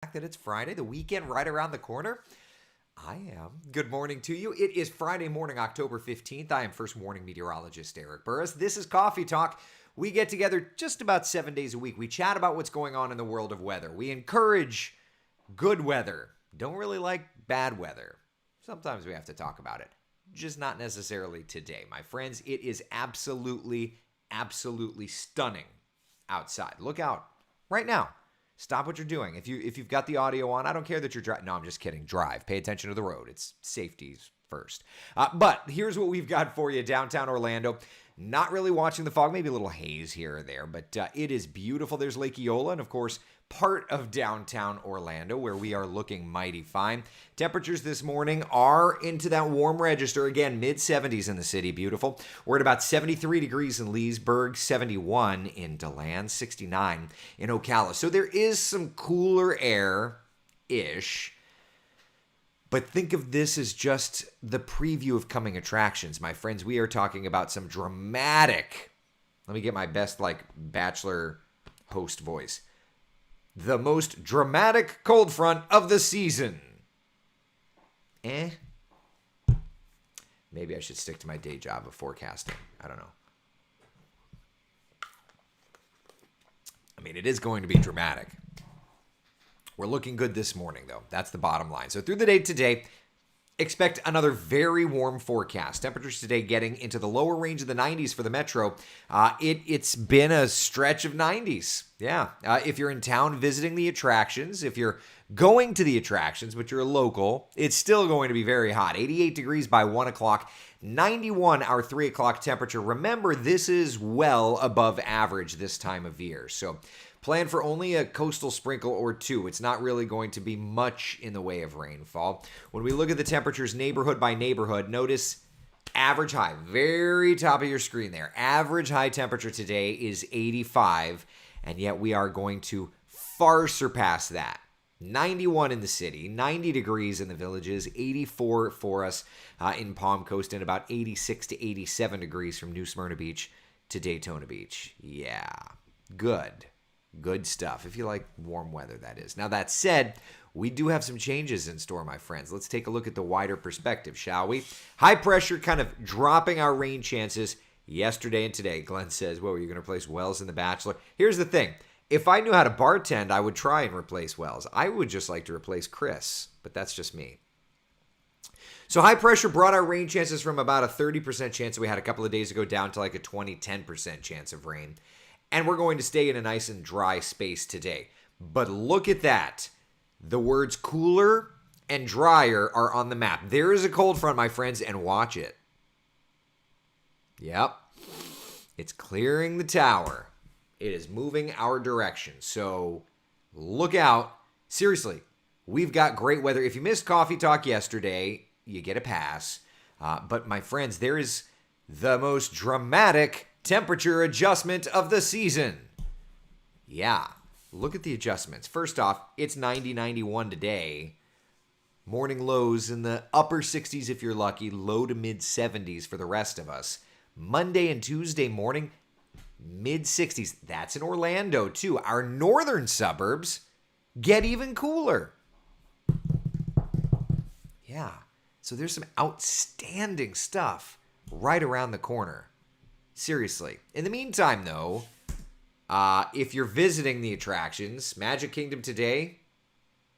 That it's Friday, the weekend right around the corner. I am. Good morning to you. It is Friday morning, October 15th. I am first morning meteorologist Eric Burris. This is Coffee Talk. We get together just about 7 days a week. We chat about what's going on in the world of weather. We encourage good weather. Don't really like bad weather. Sometimes we have to talk about it. Just not necessarily today. My friends, it is absolutely stunning outside. Look out right now. Stop what you're doing. If you've got the audio on, I don't care that you're driving. No, I'm just kidding. Drive. Pay attention to the road. It's safety's first. But here's what we've got for you. Downtown Orlando. Not really watching the fog. Maybe a little haze here or there. But it is beautiful. There's Lake Eola. And, of course, part of downtown Orlando where we are looking mighty fine. Temperatures this morning are into that warm register. Again, mid-70s in the city. Beautiful. We're at about 73 degrees in Leesburg, 71 in DeLand, 69 in Ocala. So there is some cooler air-ish. But think of this as just the preview of coming attractions. My friends, we are talking about some dramatic, let me get my best Bachelor host voice. The most dramatic cold front of the season. Maybe I should stick to my day job of forecasting. I don't know. I mean, it is going to be dramatic. We're looking good this morning, though. That's the bottom line. So through the day today, expect another very warm forecast. Temperatures today getting into the lower range of the 90s for the metro. It's been a stretch of 90s. Yeah. If you're in town visiting the attractions, if you're going to the attractions, but you're a local, it's still going to be very hot. 88 degrees by 1 o'clock. 91 our 3 o'clock temperature. Remember, this is well above average this time of year. So plan for only a coastal sprinkle or two. It's not really going to be much in the way of rainfall. When we look at the temperatures neighborhood by neighborhood, notice average high, very top of your screen there. Average high temperature today is 85, and yet we are going to far surpass that. 91 in the city, 90 degrees in the villages, 84 for us in Palm Coast, and about 86 to 87 degrees from New Smyrna Beach to Daytona Beach. Yeah, good. Good stuff, if you like warm weather, that is. Now, that said, we do have some changes in store, my friends. Let's take a look at the wider perspective, shall we? High pressure kind of dropping our rain chances yesterday and today. Glenn says, well, are you going to replace Wells in The Bachelor? Here's the thing. If I knew how to bartend, I would try and replace Wells. I would just like to replace Chris, but that's just me. So high pressure brought our rain chances from about a 30% chance that we had a couple of days ago down to like a 10% chance of rain. And we're going to stay in a nice and dry space today. But look at that. The words cooler and drier are on the map. There is a cold front, my friends, and watch it. Yep. It's clearing the tower. It is moving our direction. So look out. Seriously, we've got great weather. If you missed Coffee Talk yesterday, you get a pass. But my friends, there is the most dramatic temperature adjustment of the season. Yeah, look at the adjustments. First off, it's 90, 91 today. Morning lows in the upper 60s if you're lucky, low to mid 70s for the rest of us. Monday and Tuesday morning, mid 60s. That's in Orlando too. Our northern suburbs get even cooler. Yeah, so there's some outstanding stuff right around the corner. Seriously. In the meantime, though, if you're visiting the attractions, Magic Kingdom today,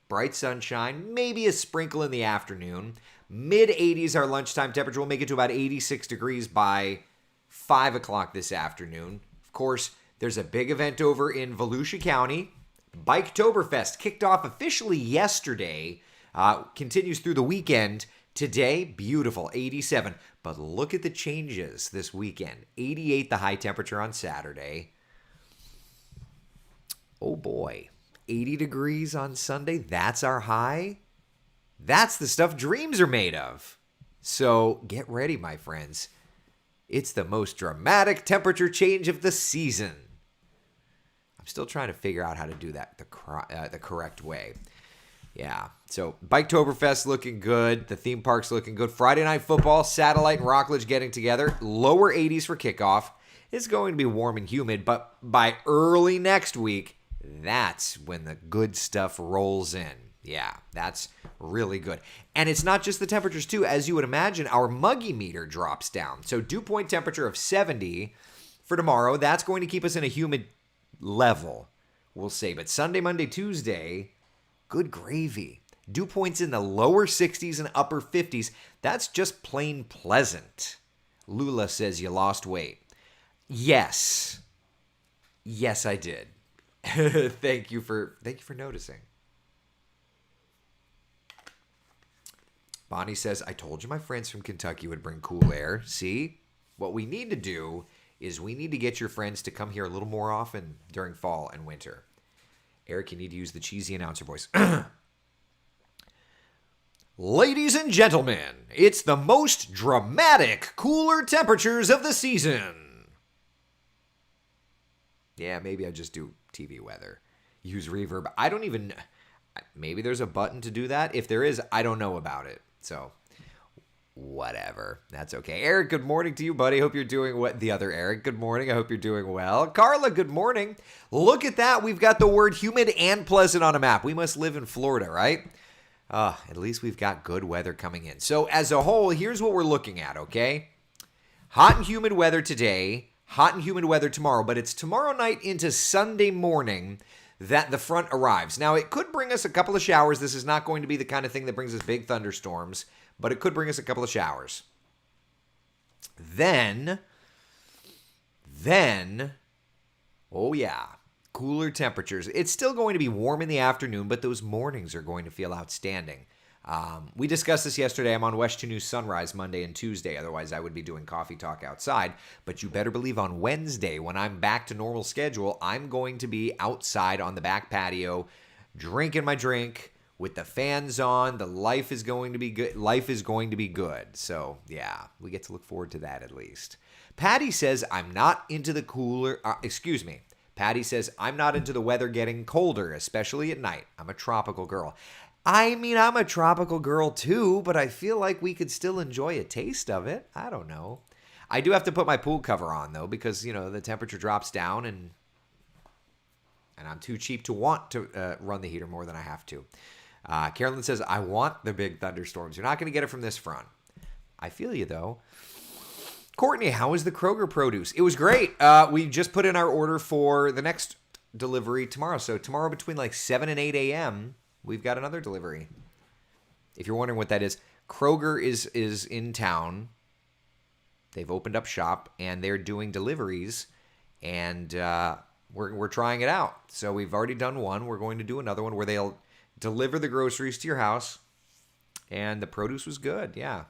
bright sunshine, maybe a sprinkle in the afternoon. Mid-80s our lunchtime temperature. We'll make it to about 86 degrees by 5 o'clock this afternoon. Of course, there's a big event over in Volusia County. Biketoberfest kicked off officially yesterday. Continues through the weekend. Today, beautiful, 87. But look at the changes this weekend. 88 the high temperature on Saturday. Oh boy, 80 degrees on Sunday. That's our high. That's the stuff dreams are made of. So get ready, my friends. It's the most dramatic temperature change of the season. I'm still trying to figure out how to do that the correct way. Yeah, so Biketoberfest looking good. The theme park's looking good. Friday Night Football, Satellite and Rockledge getting together. Lower 80s for kickoff. It's going to be warm and humid, but by early next week, that's when the good stuff rolls in. Yeah, that's really good. And it's not just the temperatures, too. As you would imagine, our muggy meter drops down. So dew point temperature of 70 for tomorrow. That's going to keep us in a humid level, we'll say. But Sunday, Monday, Tuesday, good gravy. Dew points in the lower 60s and upper 50s. That's just plain pleasant. Lula says you lost weight. Yes. Yes, I did. Thank you for noticing. Bonnie says, I told you my friends from Kentucky would bring cool air. See? What we need to do is we need to get your friends to come here a little more often during fall and winter. Eric, you need to use the cheesy announcer voice. Ladies and gentlemen, it's the most dramatic cooler temperatures of the season. Yeah, maybe I just do TV weather. Use reverb. I don't even... Maybe there's a button to do that. If there is, I don't know about it. So, whatever. That's okay. Eric, good morning to you, buddy. Hope you're doing what? The other Eric, good morning. I hope you're doing well. Carla, good morning. Look at that. We've got the word humid and pleasant on a map. We must live in Florida, right? At least we've got good weather coming in. So, as a whole, here's what we're looking at, okay? Hot and humid weather today. Hot and humid weather tomorrow. But it's tomorrow night into Sunday morning that the front arrives. Now, it could bring us a couple of showers. This is not going to be the kind of thing that brings us big thunderstorms, but it could bring us a couple of showers. Then, oh yeah, cooler temperatures. It's still going to be warm in the afternoon, but those mornings are going to feel outstanding. We discussed this yesterday. I'm on West 2 News Sunrise Monday and Tuesday. Otherwise, I would be doing coffee talk outside. But you better believe on Wednesday, when I'm back to normal schedule, I'm going to be outside on the back patio, drinking my drink with the fans on. The life is going to be good. Life is going to be good. So, yeah, we get to look forward to that at least. Patty says, I'm not into the cooler. Patty says, I'm not into the weather getting colder, especially at night. I'm a tropical girl. I mean, I'm a tropical girl too, but I feel like we could still enjoy a taste of it. I don't know. I do have to put my pool cover on, though, because, you know, the temperature drops down and I'm too cheap to want to run the heater more than I have to. Carolyn says, I want the big thunderstorms. You're not going to get it from this front. I feel you, though. Courtney, how is the Kroger produce? It was great. We just put in our order for the next delivery tomorrow. So tomorrow between like 7 and 8 a.m., we've got another delivery. If you're wondering what that is, Kroger is in town. They've opened up shop, and they're doing deliveries, and we're trying it out. So we've already done one. We're going to do another one where they'll deliver the groceries to your house, and the produce was good, yeah.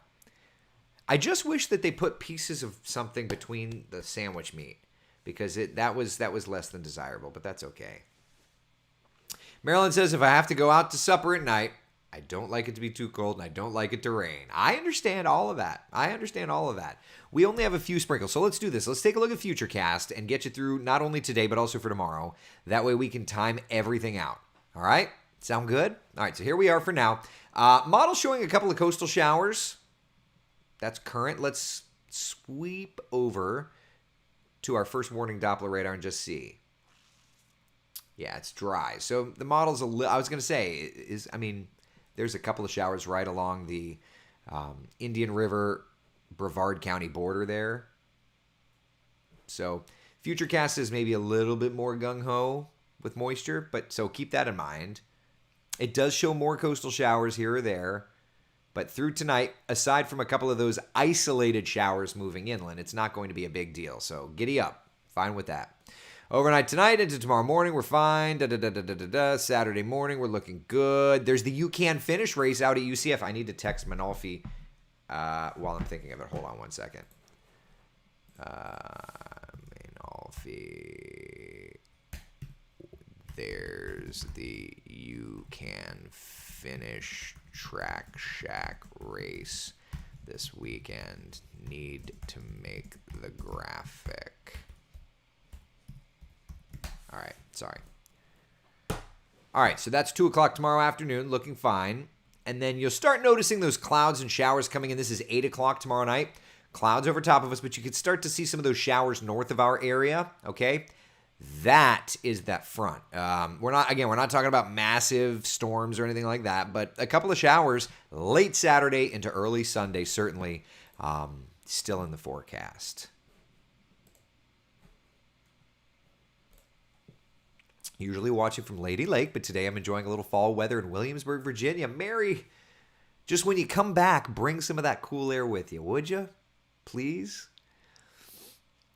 I just wish that they put pieces of something between the sandwich meat, because that was less than desirable, but that's okay. Marilyn says, if I have to go out to supper at night, I don't like it to be too cold and I don't like it to rain. I understand all of that. We only have a few sprinkles, so let's do this. Let's take a look at Futurecast and get you through not only today, but also for tomorrow. That way we can time everything out. All right? Sound good? All right, so here we are for now. Model showing a couple of coastal showers. That's current. Let's sweep over to our first warning Doppler radar and just see. Yeah, it's dry. So the model's I was going to say, there's a couple of showers right along the Indian River, Brevard County border there. So Futurecast is maybe a little bit more gung-ho with moisture, but so keep that in mind. It does show more coastal showers here or there, but through tonight, aside from a couple of those isolated showers moving inland, it's not going to be a big deal. So giddy up. Fine with that. Overnight tonight into tomorrow morning, we're fine. Saturday morning, we're looking good. There's the UCAN finish race out at UCF. I need to text Manalfi while I'm thinking of it. Hold on one second. Manalfi. There's the UCAN finish track shack race this weekend. Need to make the graphic. All right, sorry. All right, so that's 2 o'clock tomorrow afternoon, looking fine. And then you'll start noticing those clouds and showers coming in. This is 8 o'clock tomorrow night. Clouds over top of us, but you can start to see some of those showers north of our area, okay? That is that front. We're not talking about massive storms or anything like that, but a couple of showers late Saturday into early Sunday, certainly still in the forecast. Usually watching from Lady Lake, but today I'm enjoying a little fall weather in Williamsburg, Virginia. Mary, just when you come back, bring some of that cool air with you, would you? Please?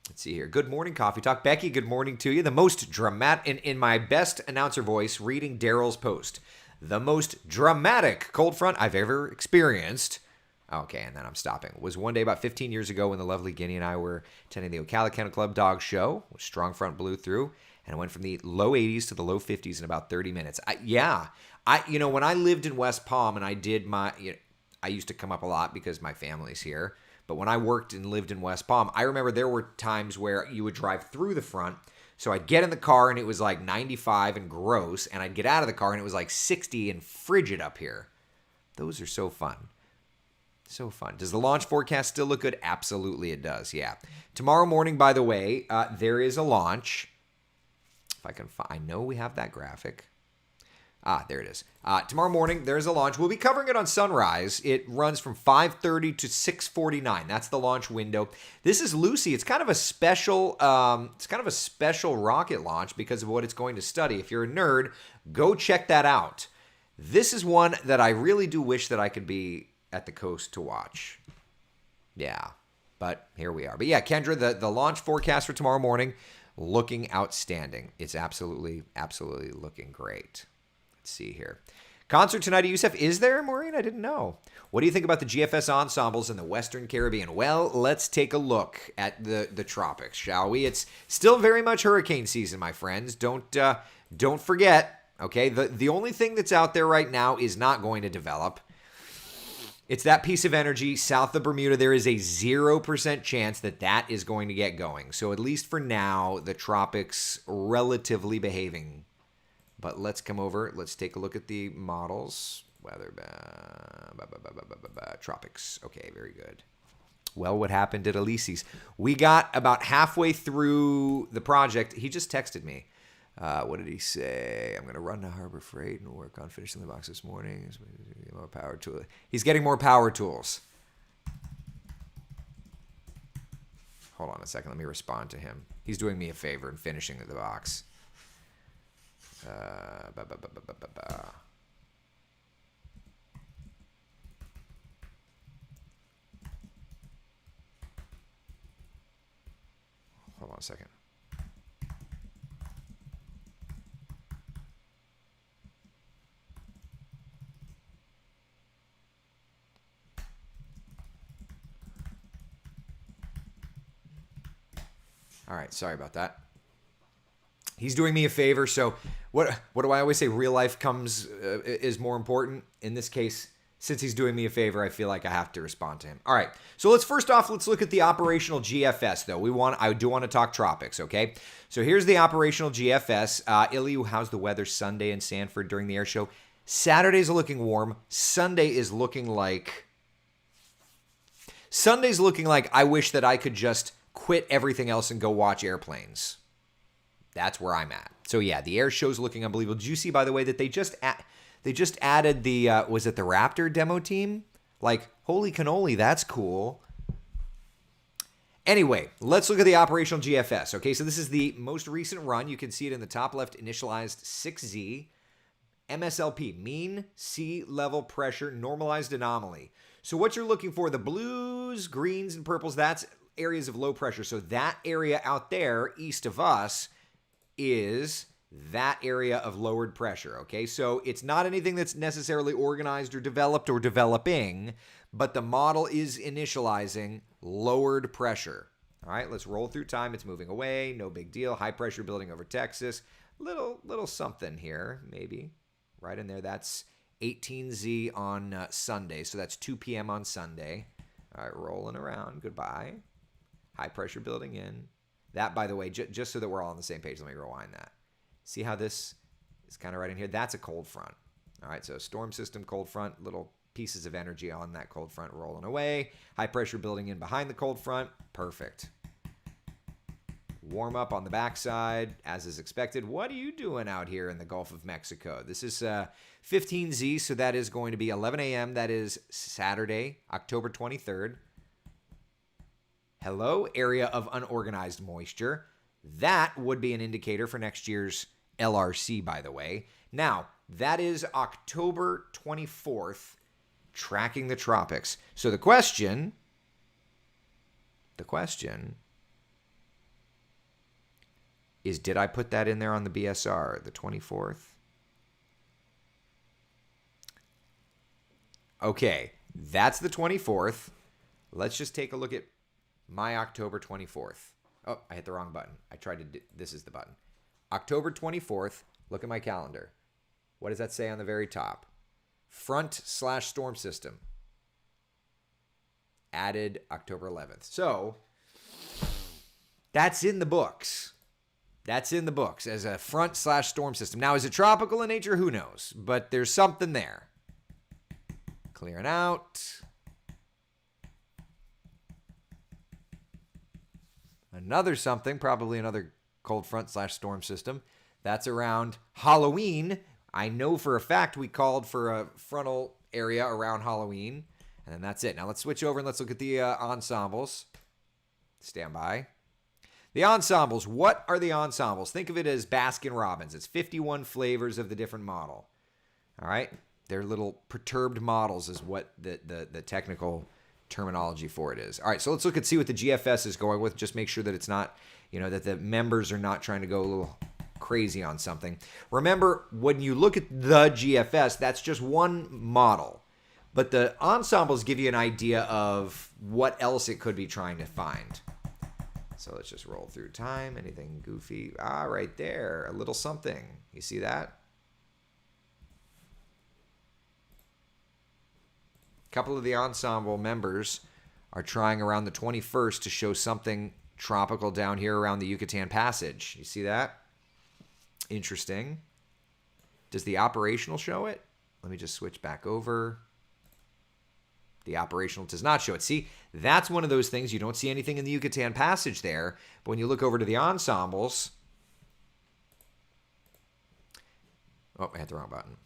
Let's see here. Good morning, Coffee Talk. Becky, good morning to you. The most dramatic, in my best announcer voice, reading Daryl's post. The most dramatic cold front I've ever experienced. Okay, and then I'm stopping. It was one day about 15 years ago when the lovely Guinea and I were attending the Ocala Kennel Club Dog Show. Strong front blew through, and it went from the low 80s to the low 50s in about 30 minutes. When I lived in West Palm and I did I used to come up a lot because my family's here. But when I worked and lived in West Palm, I remember there were times where you would drive through the front. So I'd get in the car and it was like 95 and gross, and I'd get out of the car and it was like 60 and frigid up here. Those are so fun. So fun. Does the launch forecast still look good? Absolutely it does, yeah. Tomorrow morning, by the way, there is a launch. If I can find, I know we have that graphic. There it is. Tomorrow morning, there's a launch. We'll be covering it on Sunrise. It runs from 5:30 to 6:49. That's the launch window. This is Lucy. It's kind of a special. Rocket launch because of what it's going to study. If you're a nerd, go check that out. This is one that I really do wish that I could be at the coast to watch. Yeah, but here we are. But yeah, Kendra, the launch forecast for tomorrow morning, looking outstanding. It's absolutely looking great. See here. Concert tonight at USF. Is there, Maureen? I didn't know. What do you think about the GFS ensembles in the Western Caribbean? Well, let's take a look at the tropics, shall we? It's still very much hurricane season, my friends. Don't forget, okay? The only thing that's out there right now is not going to develop. It's that piece of energy south of Bermuda. There is a 0% chance that is going to get going. So at least for now, the tropics relatively behaving. But let's come over. Let's take a look at the models. Weather, tropics. Okay, very good. Well, what happened at Elise's? We got about halfway through the project. He just texted me. What did he say? I'm going to run to Harbor Freight and work on finishing the box this morning. More power tool. He's getting more power tools. Hold on a second. Let me respond to him. He's doing me a favor in finishing the box. Hold on a second. All right, sorry about that. He's doing me a favor, so what do I always say? Real life is more important. In this case, since he's doing me a favor, I feel like I have to respond to him. All right, so let's look at the operational GFS, though. I do want to talk tropics, okay? So here's the operational GFS. Ilyu, how's the weather Sunday in Sanford during the air show? Saturday's looking warm. Sunday's looking like I wish that I could just quit everything else and go watch airplanes. That's where I'm at. So yeah, the air show's looking unbelievable. Did you see, by the way, that they just added the was it the Raptor demo team? Like, holy cannoli, that's cool. Anyway, let's look at the operational GFS. Okay, so this is the most recent run. You can see it in the top left, initialized 6Z. MSLP, mean sea level pressure normalized anomaly. So what you're looking for, the blues, greens, and purples, that's areas of low pressure. So that area out there east of us is that area of lowered pressure, okay? So it's not anything that's necessarily organized or developed or developing, but the model is initializing lowered pressure. All right, let's roll through time. It's moving away, no big deal. High pressure building over Texas. Little something here, maybe. Right in there, that's 18Z on Sunday, so that's 2 p.m. on Sunday. All right, rolling around, goodbye. High pressure building in. That, by the way, just so that we're all on the same page, let me rewind that. See how this is kind of right in here? That's a cold front. All right, so storm system, cold front, little pieces of energy on that cold front rolling away. High pressure building in behind the cold front. Perfect. Warm up on the backside, as is expected. What are you doing out here in the Gulf of Mexico? This is 15Z, so that is going to be 11 a.m. That is Saturday, October 23rd. Hello, area of unorganized moisture. That would be an indicator for next year's LRC, by the way. Now, that is October 24th, tracking the tropics. So the question is, did I put that in there on the BSR, the 24th? Okay, that's the 24th. Let's just take a look at my October 24th. Oh, I hit the wrong button. I tried to do, this is the button. October 24th, look at my calendar. What does that say on the very top? Front/storm system. Added October 11th. So, that's in the books. That's in the books as a front/storm system. Now, is it tropical in nature? Who knows? But there's something there. Clearing out. Another something, probably another cold front/storm system. That's around Halloween. I know for a fact we called for a frontal area around Halloween. And then that's it. Now let's switch over and let's look at the ensembles. Stand by. The ensembles. What are the ensembles? Think of it as Baskin Robbins. It's 51 flavors of the different model. All right? They're little perturbed models is what the technical terminology for it is. All right, so let's look and see what the GFS is going with. Just make sure that it's not, that the members are not trying to go a little crazy on something. Remember, when you look at the GFS, that's just one model. But the ensembles give you an idea of what else it could be trying to find. So let's just roll through time. Anything goofy? Right there. A little something. You see that? A couple of the ensemble members are trying around the 21st to show something tropical down here around the Yucatan Passage. You see that? Interesting. Does the operational show it? Let me just switch back over. The operational does not show it. See, that's one of those things. You don't see anything in the Yucatan Passage there. But when you look over to the ensembles. Oh, I hit the wrong button.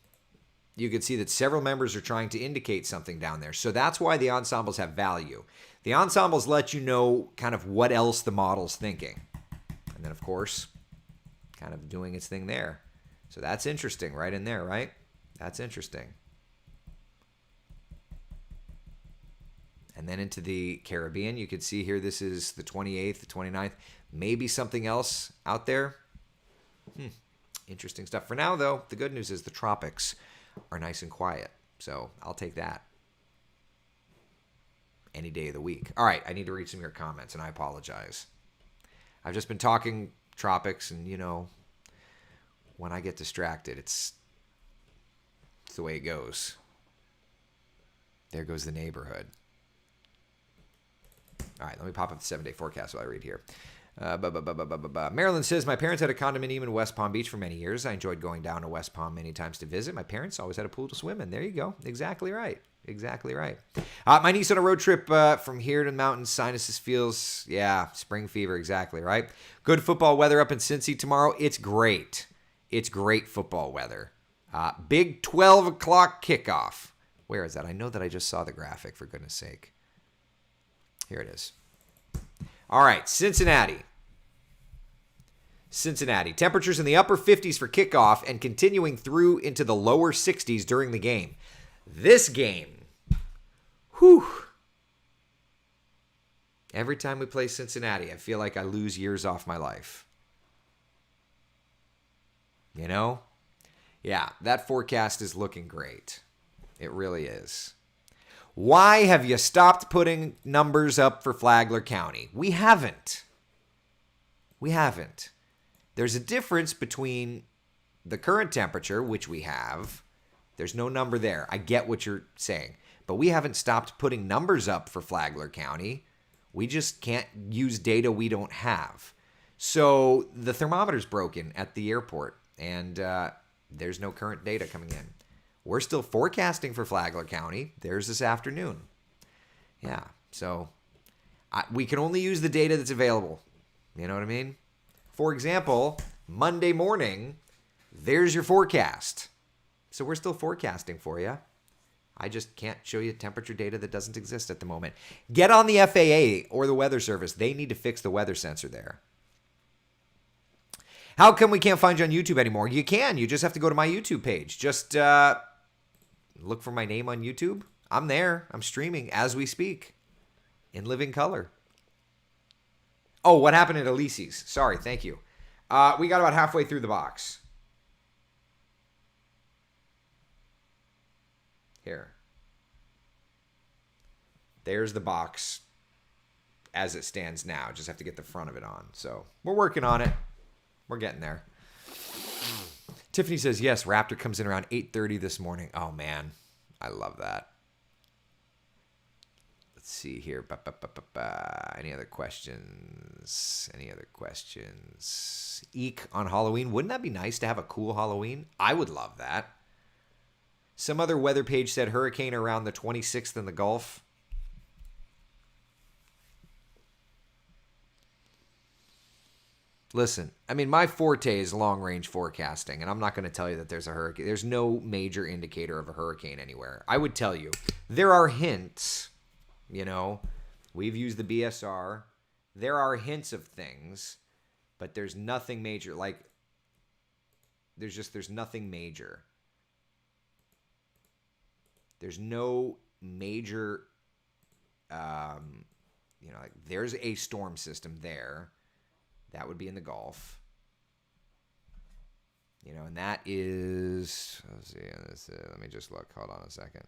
You can see that several members are trying to indicate something down there. So that's why the ensembles have value. The ensembles let you know kind of what else the model's thinking. And then, of course, kind of doing its thing there. So that's interesting right in there, right? That's interesting. And then into the Caribbean, you can see here this is the 28th, the 29th. Maybe something else out there. Interesting stuff. For now, though, the good news is the tropics are nice and quiet. So I'll take that any day of the week. All right, I need to read some of your comments, and I apologize. I've just been talking tropics, and, when I get distracted, it's the way it goes. There goes the neighborhood. All right, let me pop up the 7-day forecast while I read here. Marilyn says, my parents had a condominium in West Palm Beach for many years. I enjoyed going down to West Palm many times to visit. My parents always had a pool to swim in. There you go. Exactly right. Exactly right. My niece on a road trip from here to the mountains. Sinuses feels, spring fever. Exactly right. Good football weather up in Cincy tomorrow. It's great. It's great football weather. Big 12 o'clock kickoff. Where is that? I know that I just saw the graphic, for goodness sake. Here it is. All right, Cincinnati. Temperatures in the upper 50s for kickoff and continuing through into the lower 60s during the game. This game, every time we play Cincinnati, I feel like I lose years off my life. Yeah, that forecast is looking great. It really is. Why have you stopped putting numbers up for Flagler County? We haven't. There's a difference between the current temperature, which we have. There's no number there. I get what you're saying. But we haven't stopped putting numbers up for Flagler County. We just can't use data we don't have. So the thermometer's broken at the airport, and there's no current data coming in. We're still forecasting for Flagler County. There's this afternoon. Yeah, so we can only use the data that's available. You know what I mean? for example, Monday morning, there's your forecast. So we're still forecasting for you. I just can't show you temperature data that doesn't exist at the moment. Get on the FAA or the Weather Service. They need to fix the weather sensor there. How come we can't find you on YouTube anymore? You can. You just have to go to my YouTube page. Just look for my name on YouTube. I'm there. I'm streaming as we speak in living color. Oh, what happened at Elise's? Sorry. Thank you. We got about halfway through the box. Here. There's the box as it stands now. Just have to get the front of it on. So we're working on it. We're getting there. Tiffany says, yes, Raptor comes in around 8:30 this morning. Oh, man. I love that. Let's see here. Any other questions? Any other questions? Eek on Halloween. Wouldn't that be nice to have a cool Halloween? I would love that. Some other weather page said hurricane around the 26th in the Gulf. Listen, I mean, my forte is long-range forecasting, and I'm not going to tell you that there's a hurricane. There's no major indicator of a hurricane anywhere. I would tell you, there are hints, you know. We've used the BSR. There are hints of things, but there's nothing major. Like, there's nothing major. There's no major, like there's a storm system there. That would be in the Gulf. And that is, let's see, let me just look. Hold on a second.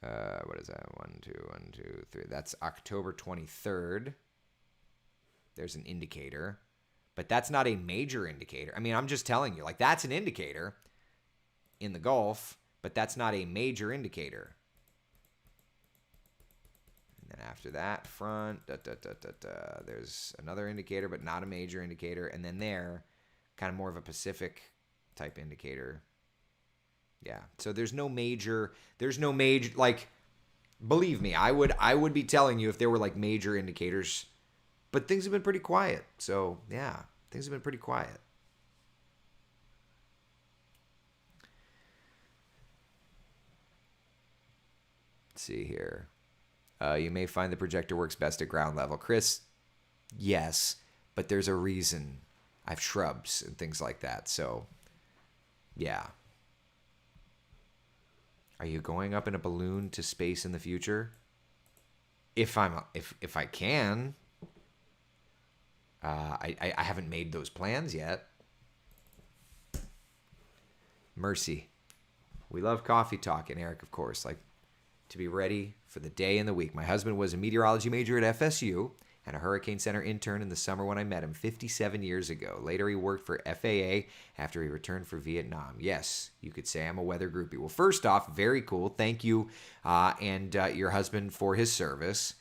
What is that? 1, 2, 3. That's October 23rd. There's an indicator. But that's not a major indicator. I mean, I'm just telling you, like, that's an indicator in the Gulf, but that's not a major indicator. And then after that, front, there's another indicator, but not a major indicator. And then there, kind of more of a Pacific type indicator. Yeah. So there's no major, like, believe me, I would be telling you if there were like major indicators, but things have been pretty quiet. So yeah, things have been pretty quiet. See here. You may find the projector works best at ground level. Chris, yes, but there's a reason. I have shrubs and things like that. So, yeah. Are you going up in a balloon to space in the future? If I can. I haven't made those plans yet. Mercy. We love coffee talk, and Eric, of course, like, to be ready for the day and the week. My husband was a meteorology major at FSU and a Hurricane Center intern in the summer when I met him 57 years ago. Later, he worked for FAA after he returned from Vietnam. Yes, you could say I'm a weather groupie. Well, first off, very cool. Thank you and your husband for his service.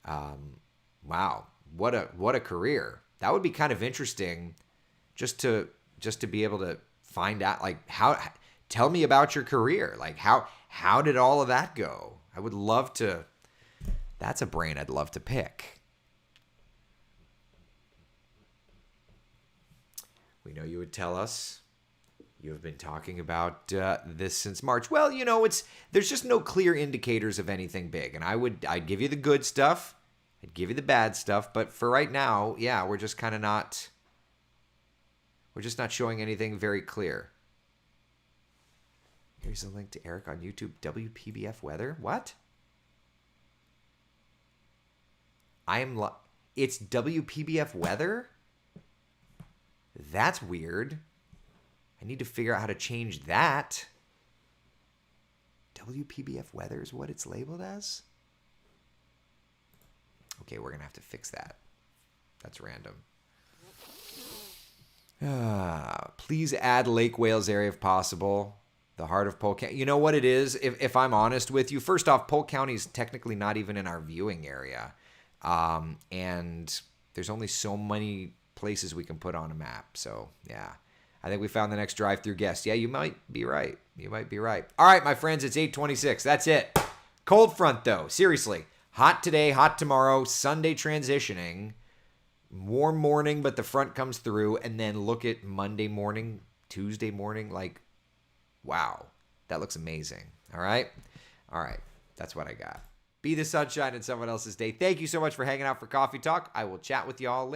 Wow, what a career. That would be kind of interesting just to be able to find out, like, tell me about your career. Like, how did all of that go? I would love to. That's a brain I'd love to pick. We know you would tell us you have been talking about this since March. Well, there's just no clear indicators of anything big. And I'd give you the good stuff. I'd give you the bad stuff. But for right now, yeah, we're just not showing anything very clear. Here's a link to Eric on YouTube. WPBF weather? What? It's WPBF weather? That's weird. I need to figure out how to change that. WPBF weather is what it's labeled as? Okay, we're going to have to fix that. That's random. Please add Lake Wales area if possible. The heart of Polk County. You know what it is? If I'm honest with you, first off, Polk County is technically not even in our viewing area. And there's only so many places we can put on a map. So, yeah. I think we found the next drive-through guest. Yeah, you might be right. You might be right. All right, my friends, it's 8:26. That's it. Cold front, though. Seriously. Hot today, hot tomorrow, Sunday transitioning. Warm morning, but the front comes through. And then look at Monday morning, Tuesday morning. Like, wow, that looks amazing. All right. That's what I got. Be the sunshine in someone else's day. Thank you so much for hanging out for Coffee Talk. I will chat with you all later.